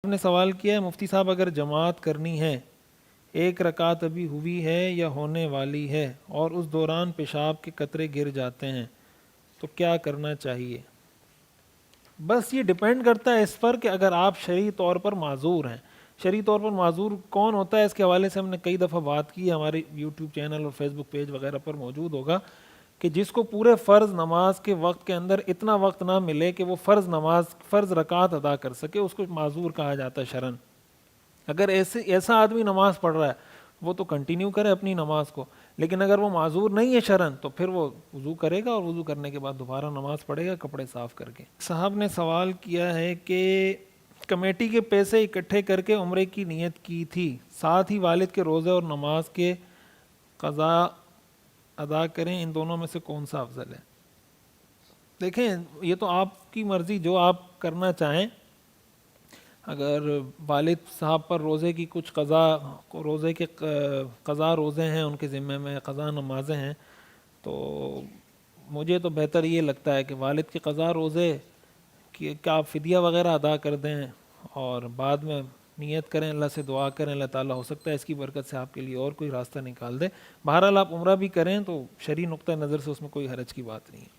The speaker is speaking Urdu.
نے سوال کیا ہے مفتی صاحب اگر جماعت کرنی ہے، ایک رکعت ابھی ہوئی ہے یا ہونے والی ہے اور اس دوران پیشاب کے قطرے گر جاتے ہیں تو کیا کرنا چاہیے؟ بس یہ ڈیپینڈ کرتا ہے اس پر کہ اگر آپ شرعی طور پر معذور ہیں. شرعی طور پر معذور کون ہوتا ہے اس کے حوالے سے ہم نے کئی دفعہ بات کی ہے، ہمارے یوٹیوب چینل اور فیس بک پیج وغیرہ پر موجود ہوگا، کہ جس کو پورے فرض نماز کے وقت کے اندر اتنا وقت نہ ملے کہ وہ فرض رکعت ادا کر سکے، اس کو معذور کہا جاتا ہے شرعاً. اگر ایسا آدمی نماز پڑھ رہا ہے وہ تو کنٹینیو کرے اپنی نماز کو، لیکن اگر وہ معذور نہیں ہے شرعاً تو پھر وہ وضو کرے گا اور وضو کرنے کے بعد دوبارہ نماز پڑھے گا کپڑے صاف کر کے. صاحب نے سوال کیا ہے کہ کمیٹی کے پیسے اکٹھے کر کے عمرے کی نیت کی تھی، ساتھ ہی والد کے روزے اور نماز کے قضا ادا کریں، ان دونوں میں سے کون سا افضل ہے؟ دیکھیں یہ تو آپ کی مرضی، جو آپ کرنا چاہیں. اگر والد صاحب پر روزے کی کچھ روزے کے قضا روزے ہیں، ان کے ذمہ میں قضا نمازیں ہیں، تو مجھے تو بہتر یہ لگتا ہے کہ والد کے قضا روزے کہ آپ فدیہ وغیرہ ادا کر دیں اور بعد میں نیت کریں، اللہ سے دعا کریں، اللہ تعالیٰ ہو سکتا ہے اس کی برکت سے آپ کے لیے اور کوئی راستہ نکال دے. بہرحال آپ عمرہ بھی کریں تو شرعی نقطہ نظر سے اس میں کوئی حرج کی بات نہیں ہے.